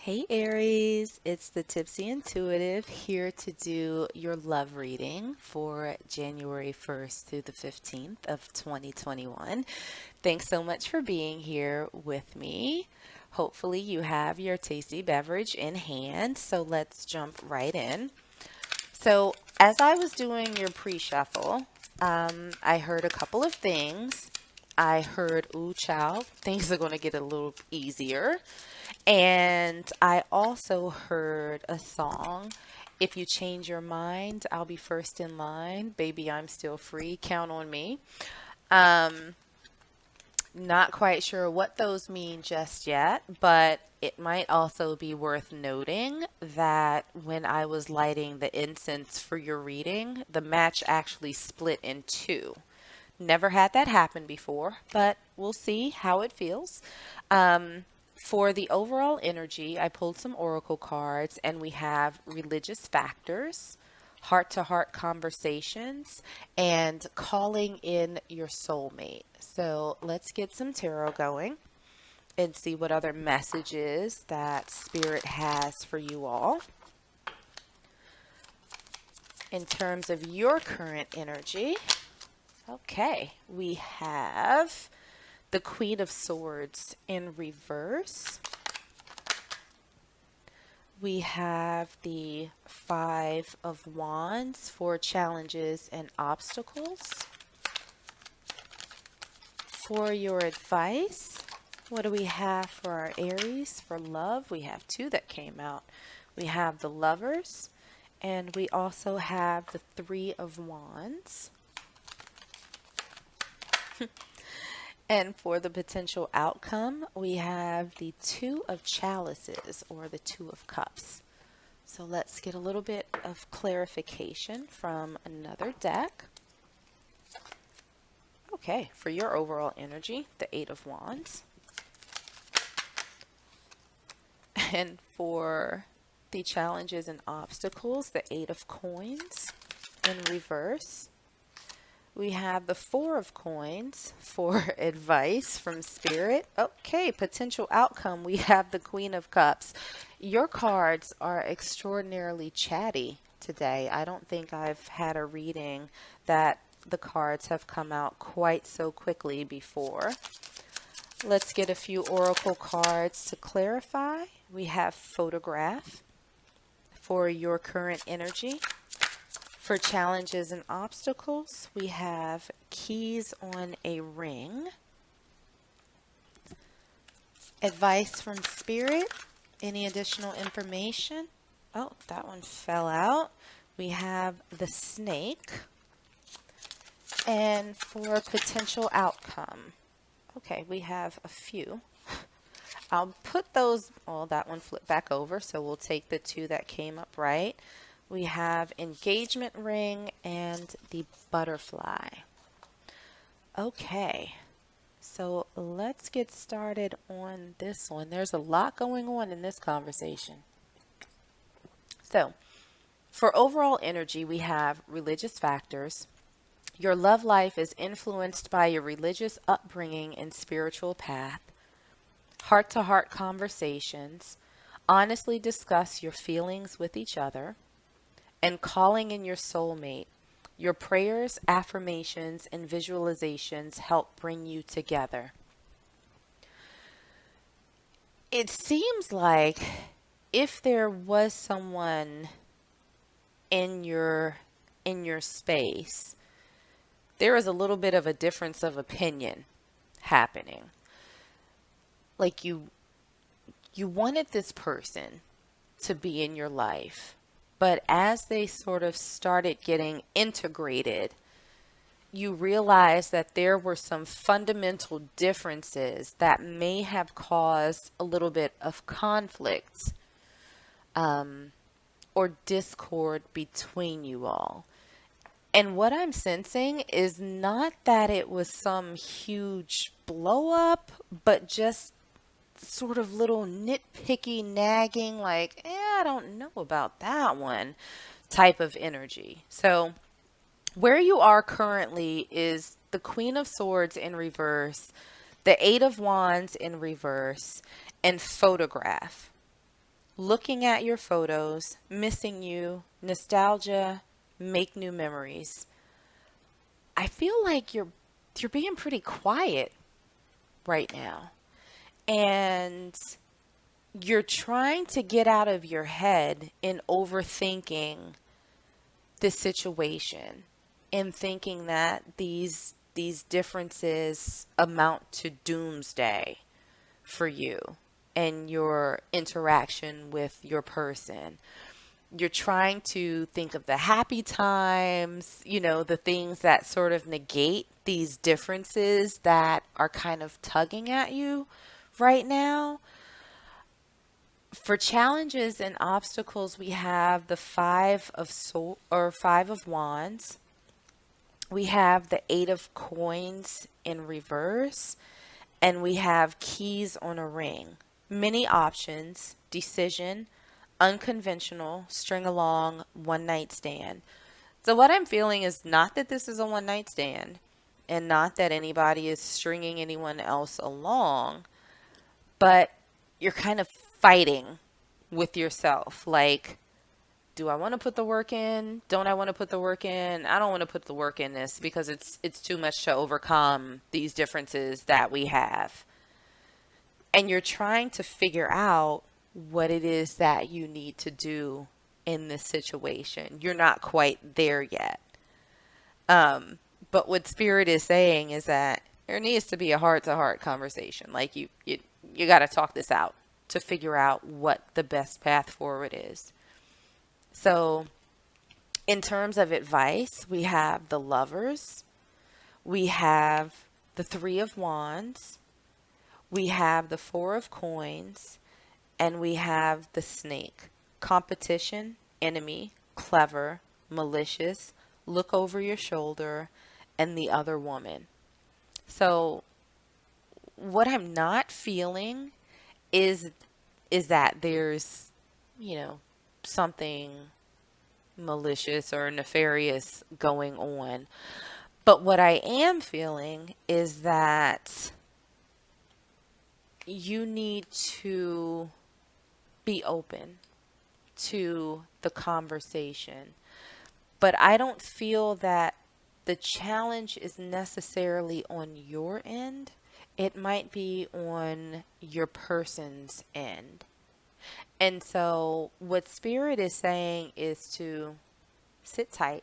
Hey Aries, it's the Tipsy Intuitive here to do your love reading for January 1st through the 15th of 2021. Thanks so much for being here with me. Hopefully, you have your tasty beverage in hand, so let's jump right in. So, as I was doing your pre shuffle, I heard a couple of things. I heard, ooh, child, things are going to get a little easier. And I also heard a song. If you change your mind, I'll be first in line. Baby, I'm still free. Count on me. Um, Not quite sure what those mean just yet, but it might also be worth noting that when I was lighting the incense for your reading, the match actually split in two. Never had that happen before, but we'll see how it feels. Um, for the overall energy, I pulled some oracle cards and we have religious factors, heart to heart conversations, and calling in your soulmate. So let's get some tarot going and see what other messages that Spirit has for you all. In terms of your current energy, okay, we have the Queen of Swords in reverse. We have the Five of Wands for challenges and obstacles. For your advice, what do we have for our Aries for love? We have two that came out. We have the Lovers, and we also have the Three of Wands. And for the potential outcome, we have the Two of Chalices or the Two of Cups. So let's get a little bit of clarification from another deck. Okay, for your overall energy, the Eight of Wands. And for the challenges and obstacles, the Eight of Coins in reverse. We have the Four of Coins for advice from Spirit. Okay, potential outcome. We have the Queen of Cups. Your cards are extraordinarily chatty today. I don't think I've had a reading that the cards have come out quite so quickly before. Let's get a few oracle cards to clarify. We have Photograph for your current energy. For challenges and obstacles, we have Keys on a Ring. Advice from Spirit. Any additional information? Oh, that one fell out. We have the Snake. And for potential outcome. Okay, we have a few. I'll put those, well, that one flipped back over, so we'll take the two that came up right. We have engagement ring and the butterfly. Okay, so let's get started on this one. There's a lot going on in this conversation. So, for overall energy, we have religious factors. Your love life is influenced by your religious upbringing and spiritual path. Heart to heart conversations. Honestly discuss your feelings with each other. And calling in your soulmate. Your prayers, affirmations, and visualizations help bring you together. It seems like if there was someone in your space, there is a little bit of a difference of opinion happening. Like you wanted this person to be in your life. But as they sort of started getting integrated, you realize that there were some fundamental differences that may have caused a little bit of conflict or discord between you all. And what I'm sensing is not that it was some huge blow up, but just sort of little nitpicky nagging, like, I don't know about that one type of energy. So, where you are currently is the Queen of Swords in reverse, the Eight of Wands in reverse, and Photograph. looking at your photos, missing you, nostalgia, make new memories. I feel like you're being pretty quiet right now. And you're trying to get out of your head in overthinking this situation and thinking that these differences amount to doomsday for you and your interaction with your person. You're trying to think of the happy times, the things that sort of negate these differences that are kind of tugging at you right now. For challenges and obstacles, we have the five of wands. We have the eight of coins in reverse, and we have keys on a ring. Many options, decision, unconventional, string along, one night stand. So what I'm feeling is not that this is a one night stand and not that anybody is stringing anyone else along, but you're kind of fighting with yourself. Like, do I want to put the work in? Don't I want to put the work in? I don't want to put the work in this because it's too much to overcome these differences that we have. And you're trying to figure out what it is that you need to do in this situation. You're not quite there yet. But what spirit is saying is that there needs to be a heart to heart conversation. Like you got to talk this out to figure out what the best path forward is. So, in terms of advice, we have the lovers, we have the three of wands, we have the four of coins, and we have the snake. Competition, enemy, clever, malicious, look over your shoulder, and the other woman. So, what I'm not feeling is that there's, you know, something malicious or nefarious going on. But what I am feeling is that you need to be open to the conversation. But I don't feel that the challenge is necessarily on your end. It might be on your person's end. And so, what Spirit is saying is to sit tight,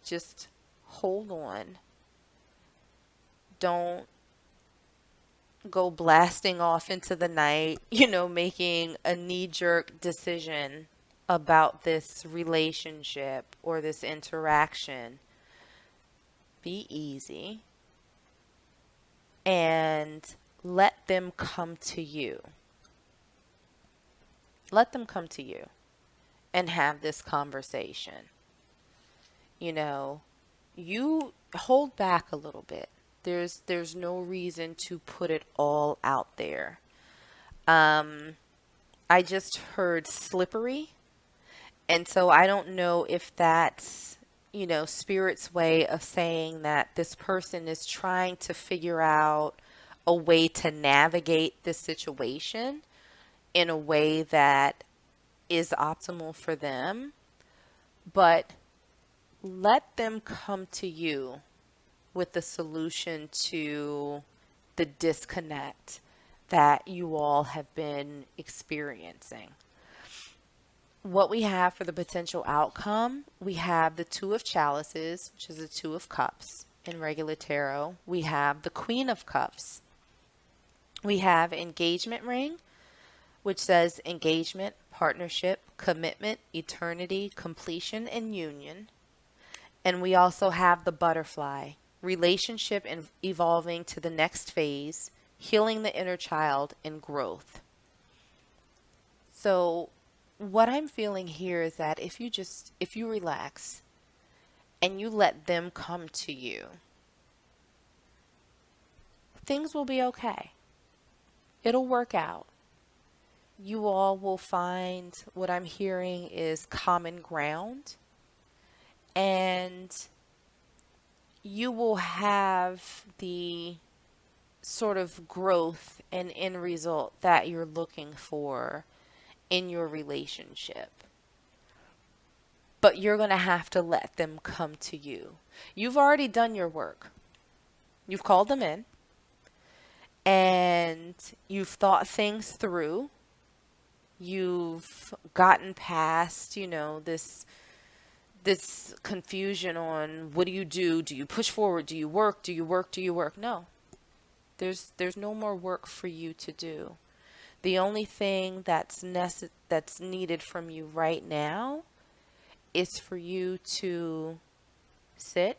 just hold on. Don't go blasting off into the night, making a knee jerk decision about this relationship or this interaction. Be easy and let them come to you. Let them come to you and have this conversation. You hold back a little bit. There's no reason to put it all out there. I just heard slippery, and so I don't know if that's, Spirit's way of saying that this person is trying to figure out a way to navigate this situation in a way that is optimal for them, but let them come to you with the solution to the disconnect that you all have been experiencing. What we have for the potential outcome, we have the Two of Chalices, which is the Two of Cups in regular tarot. We have the Queen of Cups. We have engagement ring, which says engagement, partnership, commitment, eternity, completion, and union. And we also have the butterfly, relationship and evolving to the next phase, healing the inner child, and growth. So what I'm feeling here is that if you relax and you let them come to you, things will be okay. It'll work out. You all will find, what I'm hearing is common ground, and you will have the sort of growth and end result that you're looking for in your relationship. But you're going to have to let them come to you. You've already done your work. You've called them in and you've thought things through. You've gotten past, this confusion on what do you do? Do you push forward? Do you work? Do you work? Do you work? No. There's no more work for you to do. The only thing that's needed from you right now is for you to sit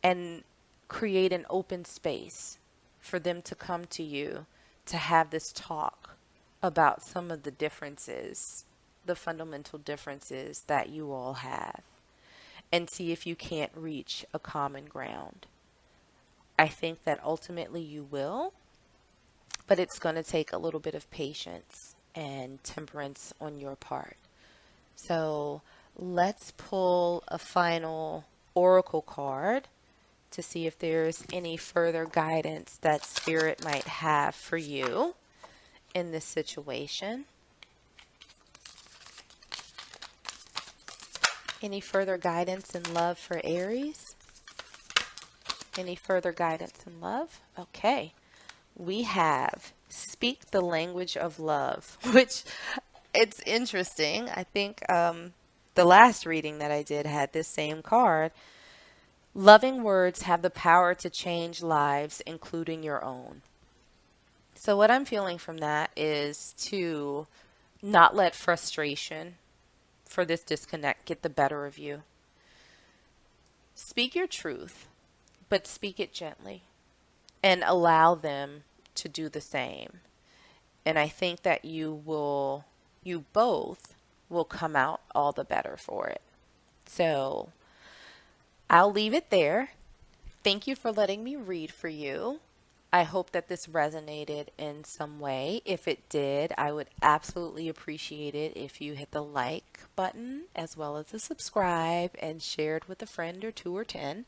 and create an open space for them to come to you to have this talk about some of the differences, the fundamental differences that you all have, and see if you can't reach a common ground. I think that ultimately you will, but it's going to take a little bit of patience and temperance on your part. So let's pull a final oracle card to see if there's any further guidance that Spirit might have for you in this situation. Any further guidance in love for Aries? Any further guidance in love? Okay. We have speak the language of love, which it's interesting. I think the last reading that I did had this same card. Loving words have the power to change lives, including your own. So what I'm feeling from that is to not let frustration for this disconnect get the better of you. Speak your truth, but speak it gently and allow them to do the same. And I think that you both will come out all the better for it. So I'll leave it there. Thank you for letting me read for you. I hope that this resonated in some way. If it did, I would absolutely appreciate it if you hit the like button as well as the subscribe and share it with a friend or 2 or 10.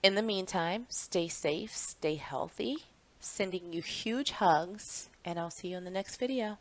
In the meantime, stay safe, stay healthy. Sending you huge hugs, and I'll see you in the next video.